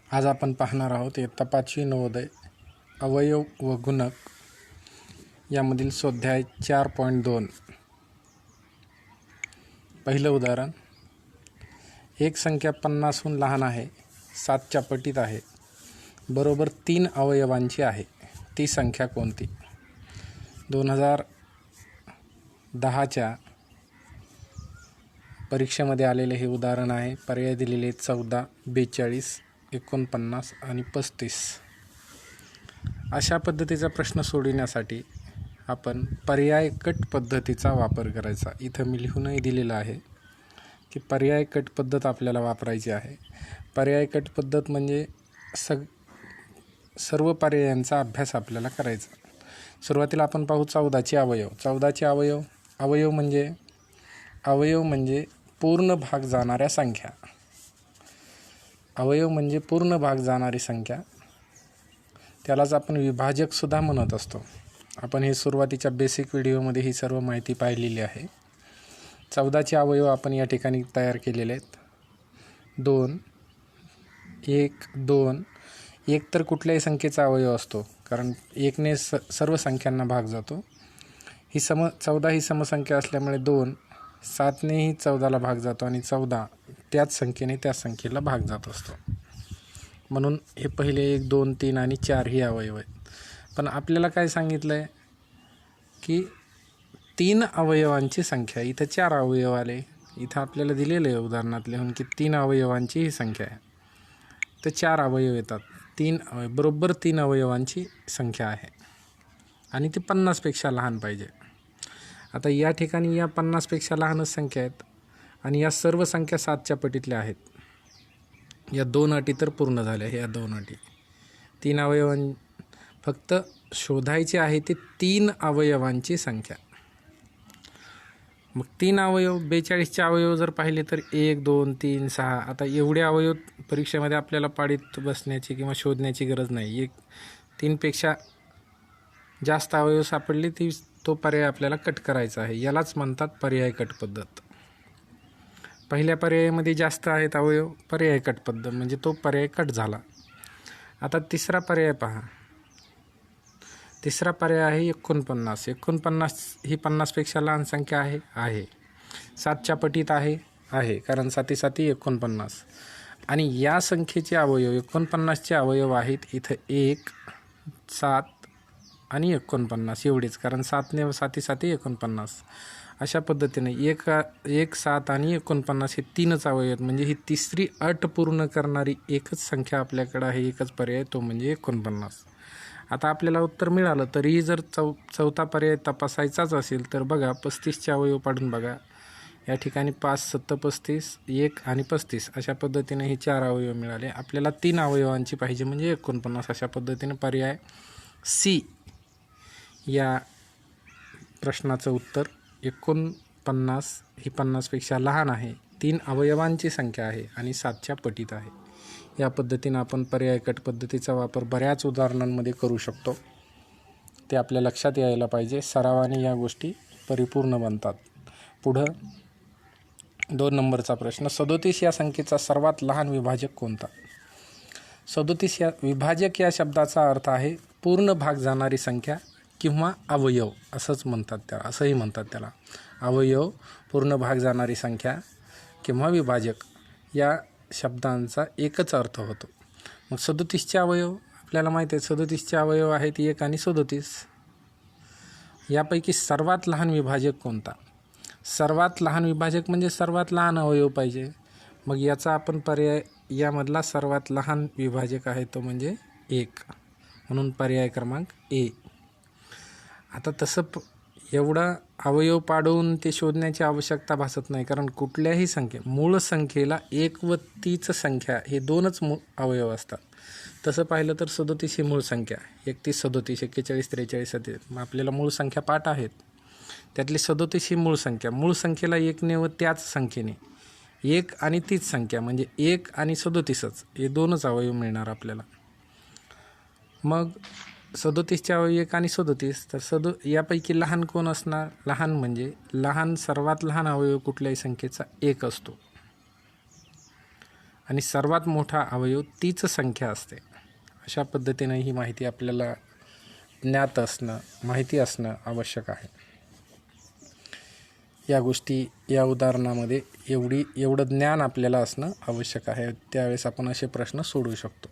आज आपण पाहणार आहोत इयत्ता 5वी नवोदय अवयव व गुणक यामधील स्वाध्याय 4.2. पहिलं उदाहरण, एक संख्या 50हून लहान आहे, 7च्या पटीत आहे, बरोबर 3 अवयवांची आहे, ती संख्या कोणती? 2010च्या परीक्षेमध्ये आलेले हे उदाहरण आहे. पर्याय दिलेले 14, 42, 49 आणि 35. अशा पद्धतीचा प्रश्न सोडविण्यासाठी आपण पर्याय कट पद्धतीचा वापर करायचा. इथं मी लिहूनही दिलेलं आहे की पर्याय कट पद्धत आपल्याला वापरायची आहे. पर्याय कट पद्धत म्हणजे सर्व पर्यायांचा अभ्यास आपल्याला करायचा. सुरुवातीला आपण पाहू 14चे अवयव. 14चे अवयव म्हणजे पूर्ण भाग जाणाऱ्या संख्या. अवयव म्हणजे पूर्ण भाग जाणारी संख्या, त्यालाच आपण विभाजक सुद्धा म्हणत असतो. आपण हे सुरुवातीच्या बेसिक व्हिडिओमध्ये ही सर्व माहिती पाहिलेली आहे. 14चे अवयव आपण या ठिकाणी तयार केलेले आहेत. 2, 1, 2. 1 तर कुठल्याही संख्येचा अवयव असतो, कारण 1ने सर्व संख्यांना भाग जातो. 14 ही समसंख्या असल्यामुळे 2, 7नेही 14ला भाग जातो आणि 14 त्याच संख्येने त्या संख्येला भाग जात असतो. म्हणून हे पहिले 1, 2, 3 आणि 4 ही अवयव आहेत. पण आपल्याला काय सांगितलं आहे की 3 अवयवांची संख्या. इथं 4 अवयव आले. इथं आपल्याला दिलेलं आहे उदाहरणात लिहून की 3 अवयवांची ही संख्या आहे. तर 4 अवयव येतात. बरोबर 3 अवयवांची संख्या आहे आणि ती 50पेक्षा लहान पाहिजे. आता या ठिकाणी या 50पेक्षा लहानच संख्या आहेत आणि या सर्व संख्या 7च्या पटीतल्या आहेत. या 2 अटी तर पूर्ण झाल्या. ह्या 2 अटी. 3 अवयवां फक्त शोधायची आहे ती 3 अवयवांची संख्या. मग 3 अवयव, 42चे अवयव जर पाहिले तर 1, 2, 3, 6. आता एवढे अवयव परीक्षेमध्ये आपल्याला पाडीत बसण्याची किंवा शोधण्याची गरज नाही. 3पेक्षा जास्त अवयव सापडले तो पर्याय आपल्याला कट करायचा आहे. यालाच म्हणतात पर्याय कट पद्धत. पहिल्या पर्यायामध्ये जास्त आहेत अवयव, पर्याय कट पद्धत म्हणजे तो पर्याय कट झाला. आता तिसरा पर्याय पहा. तिसरा पर्याय आहे 49. 49 ही 50पेक्षा लहान संख्या आहे. 7च्या पटीत आहे कारण 7 7 49. आणि या संख्येचे अवयव 49चे अवयव आहेत. इथं 1, 7 आणि 49 एवढेच, कारण 7ने 7 7 49. अशा पद्धतीने 1, 7 आणि 49 हे 3च अवयव आहेत. म्हणजे ही तिसरी अट पूर्ण करणारी एकच संख्या आपल्याकडे आहे, एकच पर्याय, तो म्हणजे 49. आता आपल्याला उत्तर मिळालं तरीही जर चौथा पर्याय तपासायचाच असेल तर बघा 35चे अवयव पाडून बघा. या ठिकाणी 5, 7, 35, 1 आणि 35 अशा पद्धतीने हे 4 अवयव मिळाले. आपल्याला 3 अवयवांची पाहिजे म्हणजे 49. अशा पद्धतीने पर्याय सी या प्रश्नाचं उत्तर 49 ही 50पेक्षा लहान आहे, 3 अवयवांची संख्या आहे आणि 7च्या पटीत आहे. या पद्धतीनं आपण पर्याय कट पद्धतीचा वापर बऱ्याच उदाहरणांमध्ये करू शकतो. ते आपल्या लक्षात यायला पाहिजे. सरावाने या गोष्टी परिपूर्ण बनतात. पुढं 2 नंबरचा प्रश्न, 37 या संख्येचा सर्वात लहान विभाजक कोणता? 37 या विभाजक या शब्दाचा अर्थ आहे पूर्ण भाग जाणारी संख्या किंवा अवयव असंही म्हणतात त्याला. अवयव, पूर्ण भाग जाणारी संख्या किंवा विभाजक या शब्दांचा एकच अर्थ होतो. मग 37चे अवयव आपल्याला माहिती आहे. 37चे अवयव आहेत 1 आणि 37. यापैकी सर्वात लहान विभाजक कोणता? सर्वात लहान विभाजक म्हणजे सर्वात लहान अवयव पाहिजे. मग याचा आपण पर्याय, यामधला सर्वात लहान विभाजक आहे तो म्हणजे 1, म्हणून पर्याय क्रमांक ए. आता तसं एवढा अवयव पाडून ते शोधण्याची आवश्यकता भासत नाही, कारण कुठल्याही मूळ संख्येला 1 व तीच संख्या हे 2च अवयव असतात. तसं पाहिलं तर 37 ही मूळ संख्या, 31, 37, 41, 43, 37 मग आपल्याला मूळ संख्या पाठ आहेत. त्यातली 37 ही मूळ संख्या. मूळ संख्येला 1ने व त्याच संख्येने 1 आणि तीच संख्या म्हणजे 1 आणि 37च हे 2च अवयव मिळणार आपल्याला. मग 37चे अवयव 1 आणि 37. तर यापैकी लहान कोण असणार? लहान म्हणजे सर्वात लहान अवयव कुठल्याही संख्येचा 1 असतो. आणि सर्वात मोठा अवयव तीच संख्या असते. अशा पद्धतीने ही माहिती आपल्याला ज्ञात असणं, माहिती असणं आवश्यक आहे. या गोष्टी या उदाहरणामध्ये एवढं ज्ञान आपल्याला असणं आवश्यक आहे. त्यावेळेस आपण असे प्रश्न सोडवू शकतो.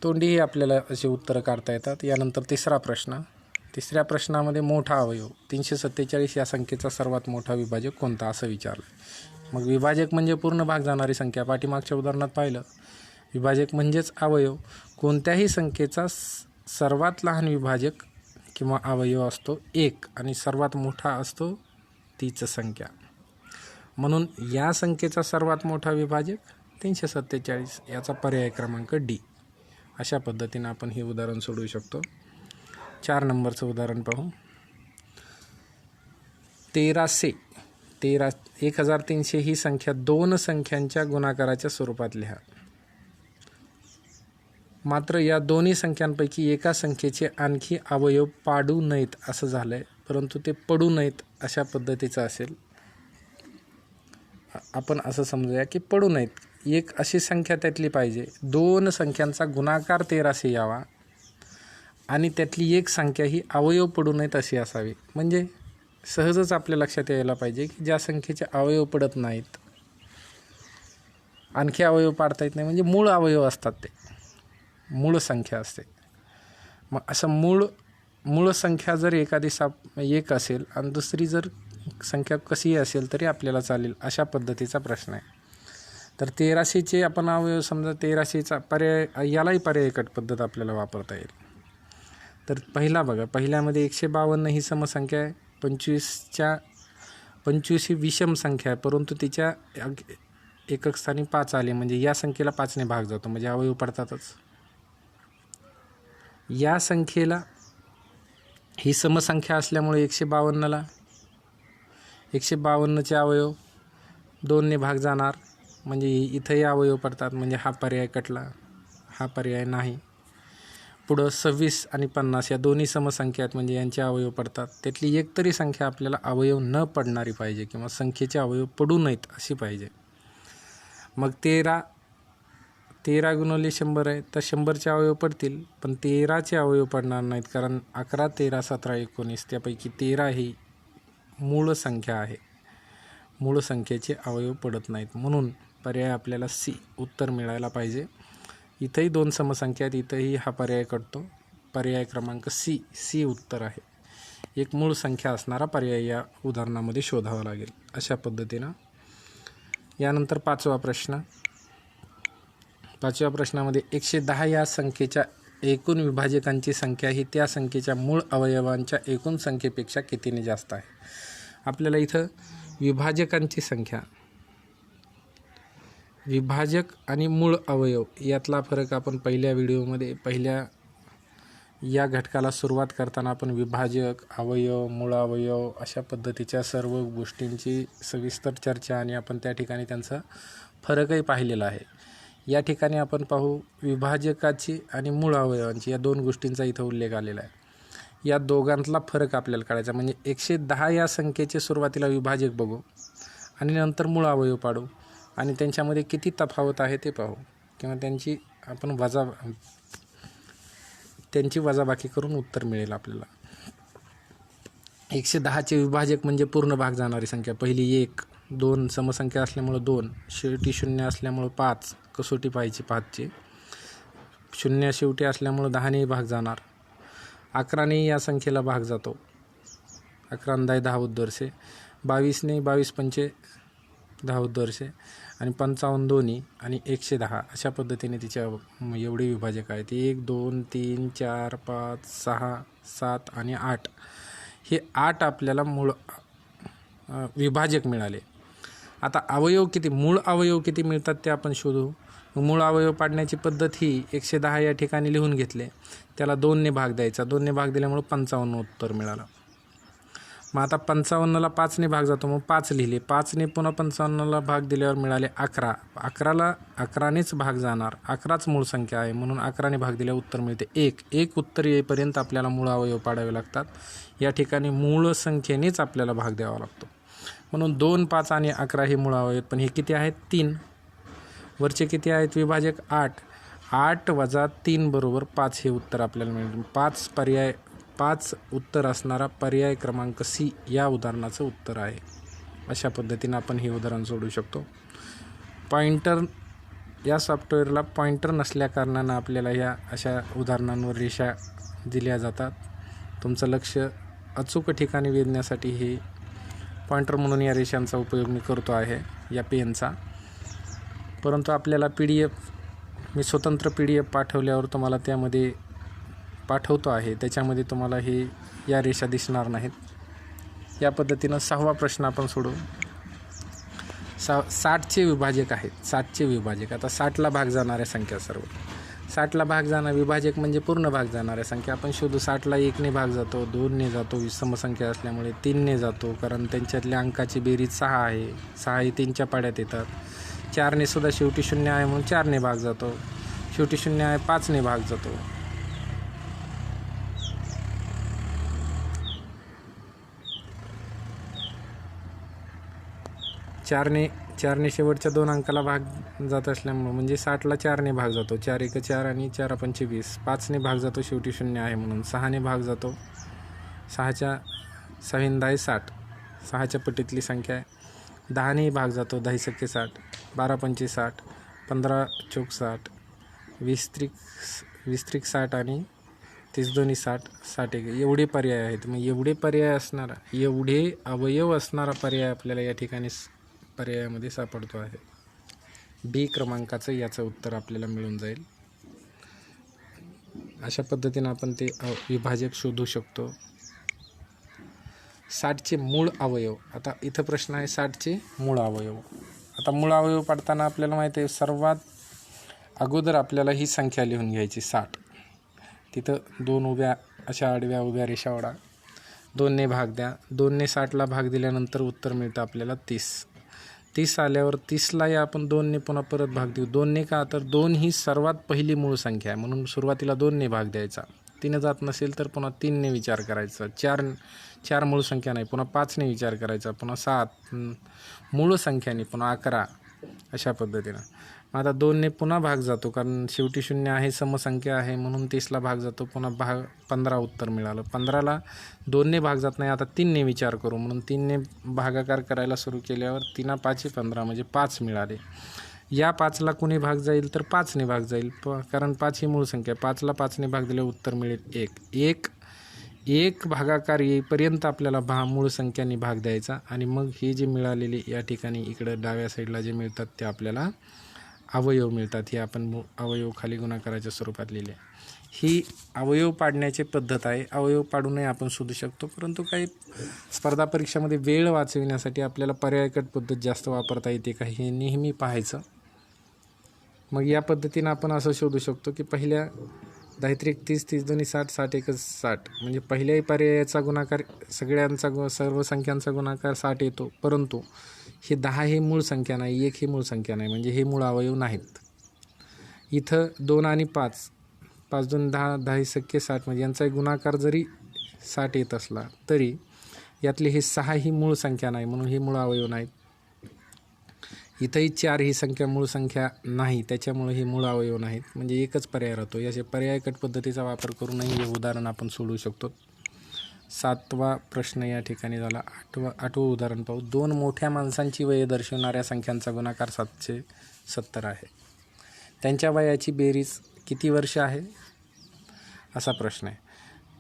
तोंडीही आपल्याला असे उत्तरं काढता येतात. यानंतर तिसरा प्रश्न. तिसऱ्या प्रश्नामध्ये मोठा अवयव 347 या संख्येचा सर्वात मोठा विभाजक कोणता असं विचारलं. मग विभाजक म्हणजे पूर्ण भाग जाणारी संख्या. पाठीमागच्या उदाहरणात पाहिलं, विभाजक म्हणजेच अवयव. कोणत्याही संख्येचा सर्वात लहान विभाजक किंवा अवयव असतो 1 आणि सर्वात मोठा असतो तीच संख्या. म्हणून या संख्येचा सर्वात मोठा विभाजक 347. याचा पर्याय क्रमांक डी. अशा पद्धतीने आपण हे उदाहरण सोडवू शकतो. 4 नंबरचं उदाहरण पाहू. 1300 ही संख्या 2 संख्यांच्या गुणाकाराच्या स्वरूपात लिहा. मात्र या दोन्ही संख्यांपैकी एका संख्येचे आणखी अवयव पाडू नयेत असं झालं आहे, परंतु ते पडू नयेत अशा पद्धतीचं असेल. आपण असं समजूया की पडू नयेत. एक अशी संख्या त्यातली पाहिजे, 2 संख्यांचा गुणाकार 1300 यावा आणि त्यातली एक संख्या ही अवयव पडू नयेत अशी असावी. म्हणजे सहजच आपल्या लक्षात यायला पाहिजे की ज्या संख्येचे अवयव पडत नाहीत, आणखी अवयव पाडता येत नाही, म्हणजे मूळ अवयव असतात, ते मूळ संख्या असते. मग असं मूळ संख्या जर एखादी एक असेल आणि दुसरी जर संख्या कशीही असेल तरी आपल्याला चालेल, अशा पद्धतीचा प्रश्न आहे. तर 1300चे आपण अवयव समजा 1300चा पर्याय, यालाही पर्यायकट पद्धत आपल्याला वापरता येईल. तर पहिला बघा, पहिल्यामध्ये 152 ही समसंख्या आहे. 25 ही विषम संख्या आहे, परंतु तिच्या एकक स्थानी 5 आले, म्हणजे या संख्येला 5ने भाग जातो, म्हणजे अवयव पडतातच. या संख्येला ही समसंख्या असल्यामुळे 152ला 152चे अवयव 2ने भाग जाणार, म्हणजे इथंही अवयव पडतात, म्हणजे हा पर्याय कटला, हा पर्याय नाही. पुढं 26 आणि 50 या दोन्ही समसंख्या आहेत, म्हणजे यांचे अवयव पडतात. त्यातली एक तरी संख्या आपल्याला अवयव न पडणारी पाहिजे किंवा संख्येचे अवयव पडू नयेत अशी पाहिजे. मग 13 गुणिले 100 आहे, तर 100चे अवयव पडतील, पण 13चे अवयव पडणार नाहीत, कारण 11, 13, 17, 19 त्यापैकी 13 ही मूळ संख्या आहे. मूळ संख्येचे अवयव पडत नाहीत, म्हणून पर्याय आपल्याला सी उत्तर मिळायला पाहिजे. इथंही 2 समसंख्या आहेत, इथंही हा पर्याय कटतो. पर्याय क्रमांक सी उत्तर आहे. एक मूळ संख्या असणारा पर्याय या उदाहरणामध्ये शोधावा लागेल. अशा पद्धतीनं यानंतर 5वा प्रश्न. 5व्या प्रश्नामध्ये 110 या संख्येच्या एकूण विभाजकांची संख्या ही त्या संख्येच्या मूळ अवयवांच्या एकूण संख्येपेक्षा कितीने जास्त आहे. आपल्याला इथं विभाजकांची संख्या, विभाजक आणि मूळ अवयव यातला फरक आपण पहिल्या व्हिडिओमध्ये, पहिल्या या घटकाला सुरुवात करताना आपण विभाजक, अवयव, मूळ अवयव अशा पद्धतीच्या सर्व गोष्टींची सविस्तर चर्चा आणि आपण त्या ठिकाणी त्यांचा फरकही पाहिलेला आहे. या ठिकाणी आपण पाहू विभाजकाची आणि मूळ अवयवांची या 2 गोष्टींचा इथं उल्लेख आलेला आहे. या दोघांतला फरक आपल्याला कळायचा, म्हणजे 110 या संख्येचे सुरुवातीला विभाजक बघू आणि नंतर मूळ अवयव पाडू आणि त्यांच्यामध्ये किती तफावत आहे ते पाहू, किंवा त्यांची वजाबाकी करून उत्तर मिळेल आपल्याला. 110चे विभाजक म्हणजे पूर्ण भाग जाणारी संख्या. पहिली 1, 2 समसंख्या असल्यामुळं 2, शेवटी 0 असल्यामुळं 5, कसोटी पाहिजे 5ची, 0 शेवटी असल्यामुळं 10ने भाग जाणार. 11ने या संख्येला भाग जातो, 11 आणि 10 उद्दर्शे, 22ने 22 पंचे 10 उद्दर्शे आणि 55 दोन्ही आणि 110 अशा पद्धतीने तिच्या एवढे विभाजक आहेत. 1, 2, 3, 4, 5, 6, 7 आणि 8 हे 8 आपल्याला मूळ विभाजक मिळाले. आता अवयव किती, मूळ अवयव किती मिळतात ते आपण शोधू. मूळ अवयव पाडण्याची पद्धत ही 110 या ठिकाणी लिहून घेतले, त्याला 2ने भाग द्यायचा, 2ने भाग दिल्यामुळे 55 उत्तर मिळालं. मग आता 55ला 5ने भाग जातो, मग 5 लिहिले, 5ने पुन्हा 55ला भाग दिल्यावर मिळाले 11. 11नेच भाग जाणार, 11च मूळ संख्या आहे, म्हणून 11ने भाग दिल्यावर उत्तर मिळते 1. 1 उत्तर येईपर्यंत आपल्याला मूळ अवयव पाडावे लागतात. या ठिकाणी मूळ संख्येनेच आपल्याला भाग द्यावा लागतो. म्हणून 2, 5 आणि 11 हे मूळ अवयव आहेत. पण हे किती आहेत? 3. वरचे किती आहेत विभाजक? 8. 8 वजा 3 बरोबर 5 हे उत्तर आपल्याला मिळेल. 5 उत्तर असणारा पर्याय क्रमांक सी या उदाहरणाचं उत्तर आहे. अशा पद्धतीनं आपण हे उदाहरण सोडवू शकतो. पॉइंटर या सॉफ्टवेअरला पॉइंटर नसल्याकारणानं आपल्याला या अशा उदाहरणांवर रेषा दिल्या जातात. तुमचं लक्ष अचूक ठिकाणी वेधण्यासाठी हे पॉइंटर म्हणून या रेषांचा उपयोग मी करतो आहे, या पेनचा. परंतु आपल्याला मी स्वतंत्र PDF पाठवल्यावर तुम्हाला त्यामध्ये पाठवतो आहे, त्याच्यामध्ये तुम्हाला हे या रेषा दिसणार नाहीत. या पद्धतीनं 6वा प्रश्न आपण सोडवू. 60चे विभाजक आहेत. 60चे विभाजक. आता 60ला भाग जाणाऱ्या संख्या सर्व. 60ला भाग जाणारा विभाजक म्हणजे पूर्ण भाग जाणाऱ्या संख्या आपण शोधू. 60ला 1ने भाग जातो, 2ने जातो, समसंख्या असल्यामुळे 3ने जातो, कारण त्यांच्यातल्या अंकाची बेरीज 6 आहे. 6 हे 3च्या पाड्यात येतात. 4ने सुद्धा शेवटी 0 आहे म्हणून 4ने भाग जातो. शेवटी 0 आहे 5ने भाग जातो. 4ने शेवटच्या 2 अंकाला भाग जात असल्यामुळे म्हणजे 60ला 4ने भाग जातो. 4 1 4 आणि 4 5 20. 5ने भाग जातो, शेवटी 0 आहे म्हणून. 6ने भाग जातो. 6च्या 6 10 60. 6च्या पटीतली संख्या आहे. 10ने भाग जातो. 10 सक्के 60. 12 पंचे 60. 15 चौक 60. 20 त्रिक 60 आणि 30 दोन्ही 60. 60 एक. एवढे पर्याय आहेत. मग एवढे अवयव असणारा पर्याय आपल्याला या ठिकाणी पर्यायामध्ये सापडतो आहे. बी क्रमांकाचं याचं उत्तर आपल्याला मिळून जाईल. अशा पद्धतीनं आपण ते विभाजक शोधू शकतो. 60चे मूळ अवयव. आता इथं प्रश्न आहे 60चे मूळ अवयव. आता मूळ अवयव पाडताना आपल्याला माहिती आहे सर्वात अगोदर आपल्याला ही संख्या लिहून घ्यायची 60. तिथं 2 उभ्या अशा आडव्या उभ्या रेषा ओढा. 2ने भाग द्या. 2ने 60ला भाग दिल्यानंतर उत्तर मिळतं आपल्याला 30. 30 आल्यावर 30ला या आपण 2ने पुन्हा परत भाग देऊ. 2ने का? तर 2 ही सर्वात पहिली मूळ संख्या आहे म्हणून सुरुवातीला 2ने भाग द्यायचा. 3 जात नसेल तर पुन्हा 3ने विचार करायचा. 4 मूळ संख्या नाही, पुन्हा 5ने विचार करायचा, पुन्हा 7 मूळ संख्याने, पुन्हा 11. अशा पद्धतीनं आता 2ने पुन्हा भाग जातो कारण शेवटी 0 आहे, समसंख्या आहे म्हणून 30ला भाग जातो. पुन्हा 15 उत्तर मिळालं. 15ला 2ने भाग जात नाही, आता 3ने विचार करू म्हणून 3ने भागाकार करायला सुरू केल्यावर 3 5 15 म्हणजे 5 मिळाले. या 5ला कुणी भाग जाईल तर 5ने भाग जाईल, कारण 5 ही मूळ संख्या. 5ला 5ने भाग दिले उत्तर मिळेल 1. एक भागाकार येईपर्यंत आपल्याला मूळ संख्याने भाग द्यायचा आणि मग हे जे मिळालेले या ठिकाणी इकडं डाव्या साईडला जे मिळतात ते आपल्याला अवयव मिळतात. हे आपण अवयव खाली गुणाकाराच्या स्वरूपात लिहिले. ही अवयव पाडण्याची पद्धत आहे. अवयव पाडूनही आपण शोधू शकतो, परंतु काही स्पर्धा परीक्षामध्ये वेळ वाचविण्यासाठी आपल्याला पर्यायकट पद्धत जास्त वापरता येते का हे नेहमी पाहायचं. मग या पद्धतीनं आपण असं शोधू शकतो की पहिल्या 10 त्रिक 30, 30 दोन्ही 60, 60 एक 60 म्हणजे पहिल्याही पर्यायाचा गुणाकार सर्व संख्यांचा गुणाकार 60 येतो. परंतु हे 10 ही मूळ संख्या नाही, 1 ही मूळ संख्या नाही, म्हणजे हे मूळ अवयव नाहीत. इथं 2 आणि 5, 5 2 10, 10 सक्के 60 म्हणजे यांचा गुणाकार जरी 60 येत असला तरी यातली हे 6 ही मूळ संख्या नाही म्हणून हे मूळ अवयव नाहीत. इथंही 4 ही संख्या मूळ संख्या नाही, त्याच्यामुळे हे मूळ अवयव नाहीत, म्हणजे एकच पर्याय राहतो. याचे पर्यायकट पद्धतीचा वापर करूनही हे उदाहरण आपण सोडवू शकतो. 7वा प्रश्न या ठिकाणी झाला. 8वं उदाहरण पाहू. 2 मोठ्या माणसांची वये दर्शवणाऱ्या संख्यांचा गुणाकार 770 आहे. त्यांच्या वयाची बेरीज किती वर्ष आहे असा प्रश्न आहे.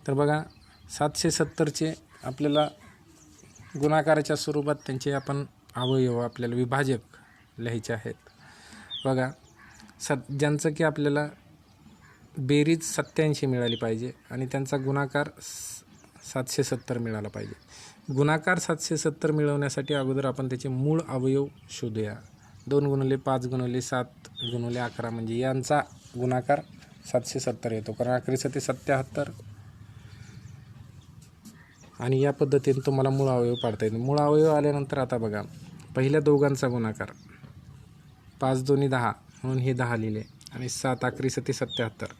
तर बघा 770चे आपल्याला गुणाकाराच्या स्वरूपात त्यांचे आपण अवयव आपल्याला विभाजक लिहायचे आहेत. बघा ज्यांचं की आपल्याला बेरीज 87 मिळाली पाहिजे आणि त्यांचा गुणाकार 770 मिळाला पाहिजे. गुणाकार 770 मिळवण्यासाठी अगोदर आपण त्याचे मूळ अवयव शोधूया. 2 गुणिले 5 गुणिले 7 गुणिले 11 म्हणजे यांचा गुणाकार 770 येतो, कारण 11 7 77 आणि या पद्धतीने तुम्हाला मूळ अवयव पाडता येईल. मूळ अवयव आल्यानंतर आता बघा पहिल्या दोघांचा गुणाकार 5 2 10 म्हणून हे 10 लिहिले आणि 7 11 7 77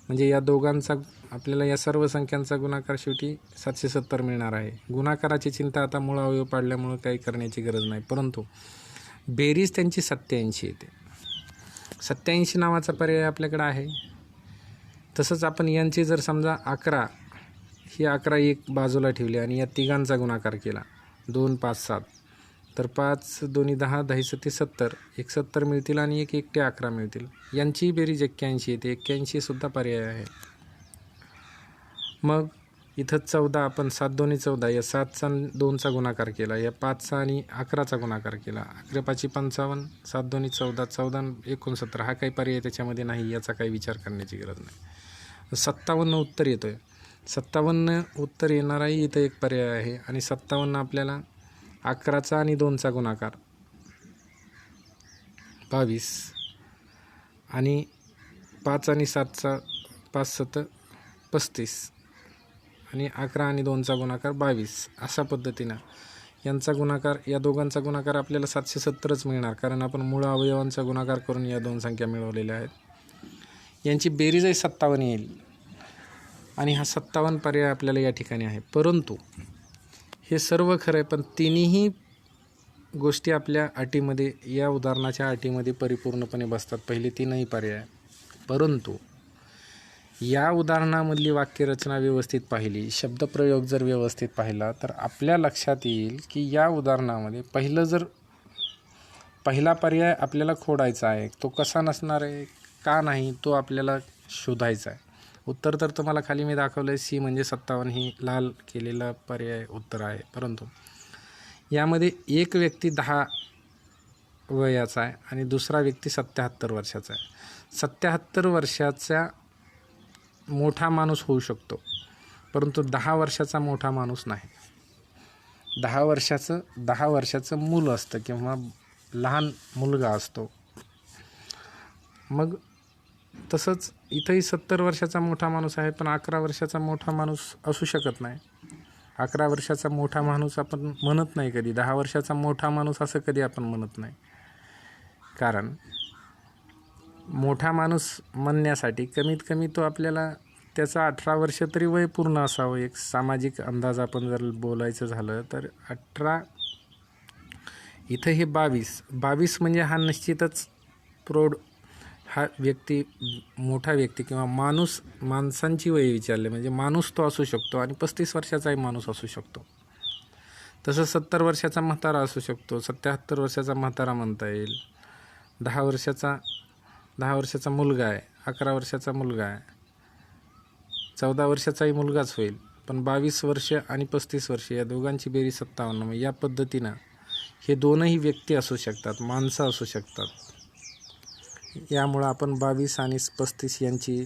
म्हणजे या दोघांचा आपल्याला या सर्व संख्यांचा गुणाकार शेवटी 770 मिळणार आहे. गुणाकाराची चिंता आता मूळ अवयव पाडल्यामुळं काही करण्याची गरज नाही, परंतु बेरीज त्यांची 87 येते. 87 नावाचा पर्याय आपल्याकडे आहे. तसंच आपण यांची जर समजा 11 ही 11 एक बाजूला ठेवली आणि या तिघांचा गुणाकार केला 2 5 7, तर 5 2 10 10 7 70, 70 मिळतील आणि एक एकटे 11 मिळतील. यांची बेरीज 81 येते. 81 सुद्धा पर्याय आहे. मग इथं 14 आपण 7 2 14, या 7चा 2चा गुणाकार केला, या 5चा आणि 11चा गुणाकार केला, 11 5 55, 7 2 14, 14 69, हा काही पर्याय त्याच्यामध्ये नाही, याचा काही विचार करण्याची गरज नाही. 57 उत्तर येतो आहे. 57 उत्तर येणाराही इथं एक पर्याय आहे आणि 57 आपल्याला 11चा आणि 2चा गुणाकार 22 आणि 5 आणि 7चा 5 7 35 आणि 11 आणि 2चा गुणाकार 22, अशा पद्धतीनं यांचा गुणाकार, या दोघांचा गुणाकार आपल्याला 770च मिळणार, कारण आपण मूळ अवयवांचा गुणाकार करून या दोन संख्या मिळवलेल्या आहेत. यांची बेरीजही 57 येईल आणि हा 57 पर्याय आपल्याला या ठिकाणी आहे. परंतु हे सर्व खरं आहे, पण तिन्ही गोष्टी आपल्या अटीमध्ये, या उदाहरणाच्या अटीमध्ये परिपूर्णपणे बसतात, पहिले तीनही पर्याय. परंतु या उदाहरणामधली वाक्यरचना व्यवस्थित पाहिली, शब्दप्रयोग जर व्यवस्थित पाहिला, तर आपल्या लक्षात येईल की या उदाहरणामध्ये पहिला पर्याय आपल्याला खोडायचा आहे. तो कसा नसणार आहे, का नाही, तो आपल्याला शोधायचा आहे. उत्तर तर तुम्हाला खाली मी दाखवलं आहे, सी म्हणजे 57 ही लाल केलेला पर्याय उत्तर आहे. परंतु यामध्ये एक व्यक्ती 10 वयाचा आहे आणि दुसरा व्यक्ती 77 वर्षाचा आहे. 77 वर्षाचा मोठा माणूस होऊ शकतो, परंतु 10 वर्षाचा मोठा माणूस नाही. 10 वर्षाचं मूल असतं किंवा लहान मुलगा असतो. मग तसंच इथंही 70 वर्षाचा मोठा माणूस आहे, पण 11 वर्षाचा मोठा माणूस असू शकत नाही. 11 वर्षाचा मोठा माणूस आपण म्हणत नाही कधी, 10 वर्षाचा मोठा माणूस असं कधी आपण म्हणत नाही. कारण मोठा माणूस म्हणण्यासाठी कमीत कमी तो आपल्याला त्याचा 18 वर्ष तरी वय पूर्ण असावं. एक सामाजिक अंदाज आपण जर बोलायचं झालं तर 18, इथं हे 22 म्हणजे हा निश्चितच प्रौढ, हा व्यक्ती, मोठा व्यक्ती किंवा माणसांची वय विचारले म्हणजे माणूस तो असू शकतो आणि 35 वर्षाचाही माणूस असू शकतो. तसं 70 वर्षाचा म्हातारा असू शकतो, 77 वर्षाचा म्हातारा म्हणता येईल. 10 वर्षाचा मुलगा आहे, 11 वर्षाचा मुलगा आहे, 14 वर्षाचाही मुलगाच होईल. पण 22 वर्ष आणि 35 वर्ष या दोघांची बेरीज 57. या पद्धतीनं हे दोनही व्यक्ती असू शकतात, माणसं असू शकतात. यामुळं आपण 22 आणि 35 यांची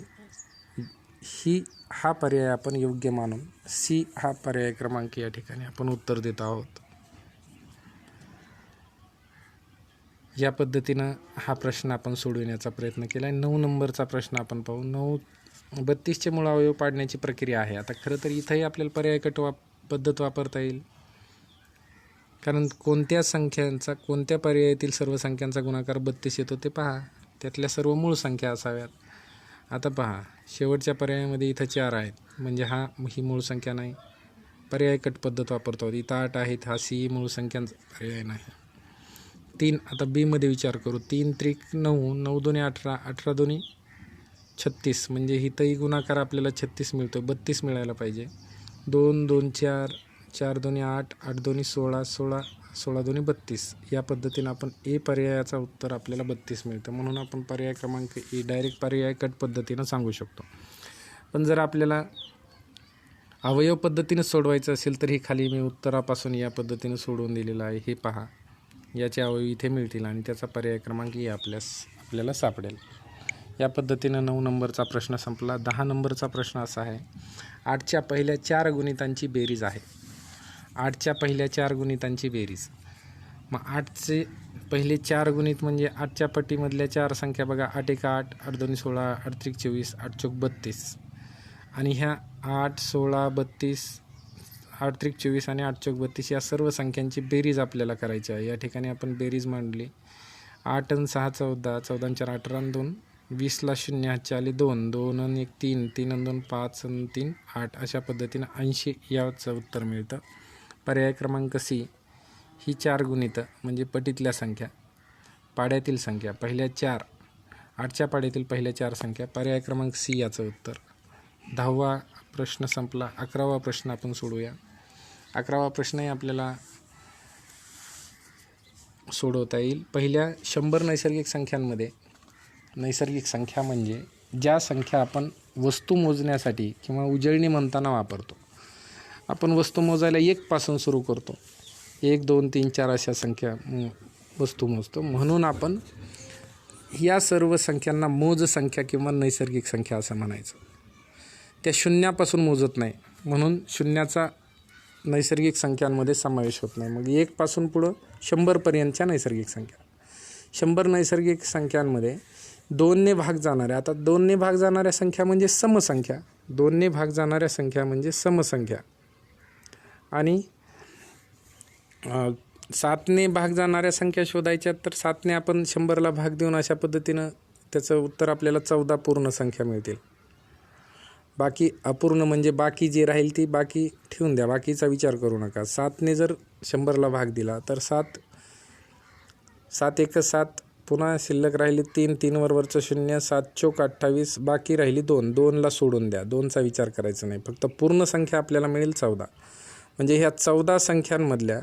हा पर्याय आपण योग्य मानून सी हा पर्याय क्रमांक या ठिकाणी आपण उत्तर देत आहोत. या पद्धतीनं हा प्रश्न आपण सोडविण्याचा प्रयत्न केला आहे. 9 नंबरचा प्रश्न आपण पाहू. 32चे मूळ अवयव पाडण्याची प्रक्रिया आहे. आता खरं तर इथंही आपल्याला पर्यायकट पद्धत वापरता येईल, कारण कोणत्या पर्यायातील सर्व संख्यांचा गुणाकार 32 येतो ते पहा, त्यातल्या सर्व मूळ संख्या असाव्यात. आता पहा, शेवटच्या पर्यायामध्ये इथं 4 आहेत, म्हणजे ही मूळ संख्या नाही, पर्यायकट पद्धत वापरतो. इथं 8 आहेत, हा सी मूळ संख्यांचा पर्याय नाही. 3, आता बीमध्ये विचार करू. 3 त्रिक 9, 9 दोन्ही 18, 18 दोन्ही 36, म्हणजे इथंही गुणाकार आपल्याला 36 मिळतो, 32 मिळायला पाहिजे. 2 2 4, 4 दोन्ही 8, 8 दोन्ही 16, 16 16 दोन्ही 32. या पद्धतीनं आपण ए पर्यायाचा उत्तर आपल्याला 32 मिळतं. म्हणून आपण पर्याय क्रमांक ए डायरेक्ट पर्यायकट पद्धतीनं सांगू शकतो. पण जर आपल्याला अवयव पद्धतीनं सोडवायचं असेल तर ही खाली मी उत्तरापासून या पद्धतीनं सोडवून दिलेलं आहे. हे पहा, याचे अवयव इथे मिळतील आणि त्याचा पर्याय क्रमांक ए आपल्याला सापडेल. या पद्धतीनं 9 नंबरचा प्रश्न संपला. 10 नंबरचा प्रश्न असा आहे, 8च्या पहिल्या 4 गुणितांची बेरीज आहे. 8च्या पहिल्या 4 गुणितांची बेरीज. मग 8चे पहिले 4 गुणित म्हणजे 8च्या पट्टीमधल्या 4 संख्या बघा. 8 1 8, 8 2 16, 8 3 24, 8 4 32 आणि ह्या 8 16 32, 8 3 24 आणि 8 4 32 या सर्व संख्यांची बेरीज आपल्याला करायची आहे. या ठिकाणी आपण बेरीज मांडली. 8 आणि 6 14, 14 आणि 4 18 आणि 2 20ला 0 हातचे आले 2, 2 आणि 1 3, 3 आणि 2 5 आणि 3 8. अशा पद्धतीनं 80 याचं उत्तर मिळतं. पर्याय क्रमांक सी ही 4 गुणितं म्हणजे पटीतल्या संख्या, पाड्यातील संख्या, पहिल्या 4 8च्या पाड्यातील पहिल्या 4 संख्या. पर्याय क्रमांक सी याचं उत्तर. 10वा प्रश्न संपला. 11वा प्रश्न आपण सोडूया. 11वा प्रश्नही आपल्याला सोडवता येईल. पहिल्या 100 नैसर्गिक संख्यांमध्ये, नैसर्गिक संख्या म्हणजे ज्या संख्या आपण वस्तू मोजण्यासाठी किंवा उजळणी म्हणताना वापरतो. आपण वस्तू मोजायला 1 पासून सुरू करतो. 1 2 3 4 अशा संख्या वस्तू मोजतो. म्हणून आपण या सर्व संख्यांना मोज संख्या किंवा नैसर्गिक संख्या असं म्हणायचं. त्या शून्यापासून मोजत नाही, म्हणून शून्याचा नैसर्गिक संख्यांमध्ये समावेश होत नाही. मग 1 पासून पुढं 100 पर्यंतच्या नैसर्गिक संख्या. 100 नैसर्गिक संख्यांमध्ये 2ने भाग जाणाऱ्या, आता 2ने भाग जाणाऱ्या संख्या म्हणजे समसंख्या. 2ने भाग जाणाऱ्या संख्या म्हणजे समसंख्या. आणि 7ने भाग जाणाऱ्या संख्या शोधायच्या, तर 7ने आपण 100ला भाग देऊन अशा पद्धतीनं त्याचं उत्तर आपल्याला 14 पूर्ण संख्या मिळतील. बाकी अपूर्ण म्हणजे बाकी जे राहील ती बाकी ठेवून द्या, बाकीचा विचार करू नका. 7ने जर 100ला भाग दिला तर 7 1 7, पुन्हा शिल्लक राहिली 3, 3 वरचं 0, 7 चौक 28, बाकी राहिली 2, 2ला सोडून द्या. 2चा विचार करायचा नाही, फक्त पूर्ण संख्या आपल्याला मिळेल 14. म्हणजे ह्या 14 संख्यांमधल्या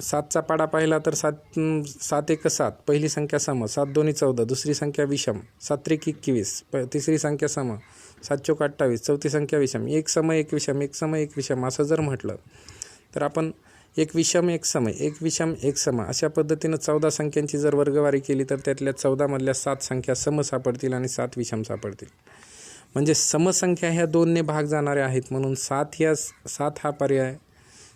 7चा पाडा पाहिला तर 7 1 7, पहिली संख्या सम, 7 2 14, दुसरी संख्या विषम, 7 3 21, तिसरी संख्या सम, 7 चौक 28, चौथी संख्या विषम, 1 सम 1 विषम, 1 सम 1 विषम असं जर म्हटलं तर आपण 1 विषम 1 सम, 1 विषम 1 सम अशा पद्धतीनं 14 संख्यांची जर वर्गवारी केली तर त्यातल्या 14 मधल्या 7 संख्या सम सापडतील आणि 7 विषम सापडतील. म्हणजे समसंख्या ह्या 2ने भाग जाणाऱ्या आहेत, म्हणून 7 हा पर्याय.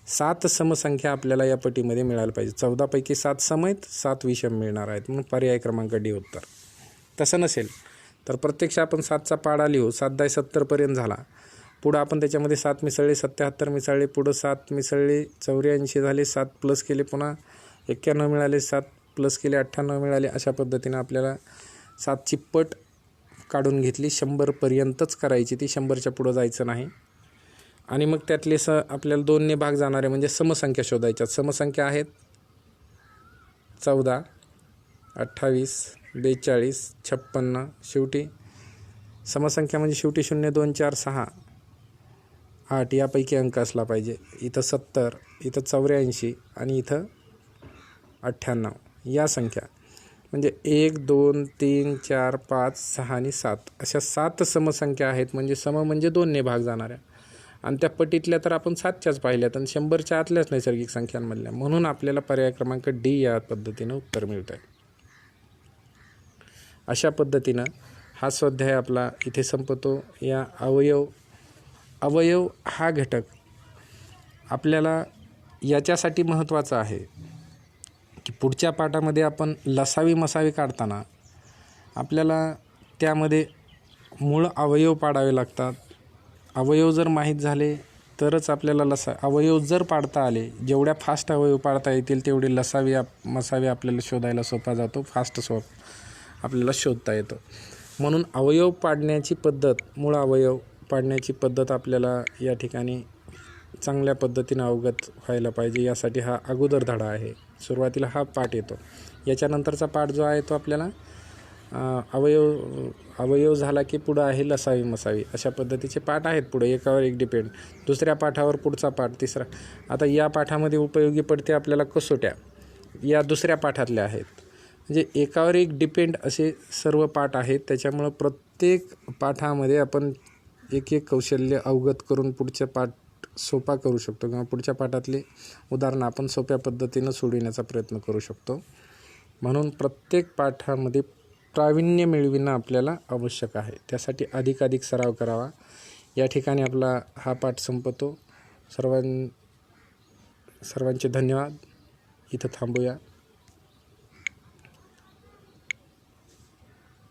7 समसंख्या आपल्याला या पटीमध्ये मिळायला पाहिजे. 14 पैकी 7 सम आहेत, 7 विषम मिळणार आहेत, म्हणून पर्याय क्रमांक डी उत्तर. तसं नसेल तर प्रत्यक्ष आपण 7चा पाडा लिहू. 7 10 70 पर्यंत झाला. पुढं आपण त्याच्यामध्ये 7 मिसळले, 77 मिसळले, पुढं 7 मिसळले, 84 झाले, 7 प्लस केले, पुन्हा 91 मिळाले, 7 प्लस केले, 98 मिळाले. अशा पद्धतीनं आपल्याला 7ची पट काढून घेतली. 100 पर्यंतच करायची ती, 100च्या पुढं जायचं नाही. आणि मग त्यातले आपल्याला 2ने भाग जाणारे म्हणजे समसंख्या शोधायच्या. समसंख्या आहेत 14, 28, 42, 56. शेवटी समसंख्या म्हणजे शेवटी 0 2 4 6 8 यापैकी अंक असला पाहिजे. इथं 70, इथं 84 आणि इथं 98 या संख्या. म्हणजे 1 2 3 4 5 6 आणि 7 अशा 7 समसंख्या आहेत. म्हणजे सम म्हणजे 2ने भाग जाणाऱ्या, आणि त्या पटीतल्या तर आपण 7च्याच पाहिल्यात आणि 100च्या आतल्याच नैसर्गिक संख्यांमधल्या, म्हणून आपल्याला पर्याय क्रमांक डी या पद्धतीनं उत्तर मिळतं आहे. अशा पद्धतीनं हा स्वाध्याय आपला इथे संपतो. या अवयव हा घटक आपल्याला याच्यासाठी महत्त्वाचा आहे की पुढच्या पाठामध्ये आपण लसावी मसावी काढताना आपल्याला त्यामध्ये मूळ अवयव पाडावे लागतात. अवयव जर माहीत झाले तरच आपल्याला अवयव जर पाडता आले, जेवढ्या फास्ट अवयव पाडता येतील तेवढे लसावी मसावी आपल्याला शोधायला सोपा जातो, आपल्याला शोधता येतो. म्हणून अवयव पाडण्याची पद्धत, मूळ अवयव पाडण्याची पद्धत आपल्याला या ठिकाणी चांगल्या पद्धतीनं अवगत व्हायला पाहिजे. यासाठी हा अगोदर धडा आहे. सुरुवातीला हा पाठ येतो. याच्यानंतरचा पाठ जो आहे तो आपल्याला अवयव झाला की पुढं आहे लसावी मसावी, अशा पद्धतीचे पाठ आहेत पुढे, एकावर एक डिपेंड. दुसऱ्या पाठावर पुढचा पाठ, तिसरा. आता या पाठामध्ये उपयोगी पडते आपल्याला कसोट्या, या दुसऱ्या पाठातल्या आहेत. म्हणजे एकावर एक डिपेंड असे सर्व पाठ आहेत. त्याच्यामुळं प्रत्येक पाठामध्ये आपण एक एक कौशल्य अवगत करून पुढचा पाठ सोपा करू शकतो, किंवा पुढच्या पाठातले उदाहरणं आपण सोप्या पद्धतीनं सोडविण्याचा प्रयत्न करू शकतो. म्हणून प्रत्येक पाठामध्ये प्रावीण्य मिळविणं आपल्याला आवश्यक आहे. त्यासाठी अधिकाधिक सराव करावा. या ठिकाणी आपला हा पाठ संपतो. सर्वांचे धन्यवाद. इथं थांबूया.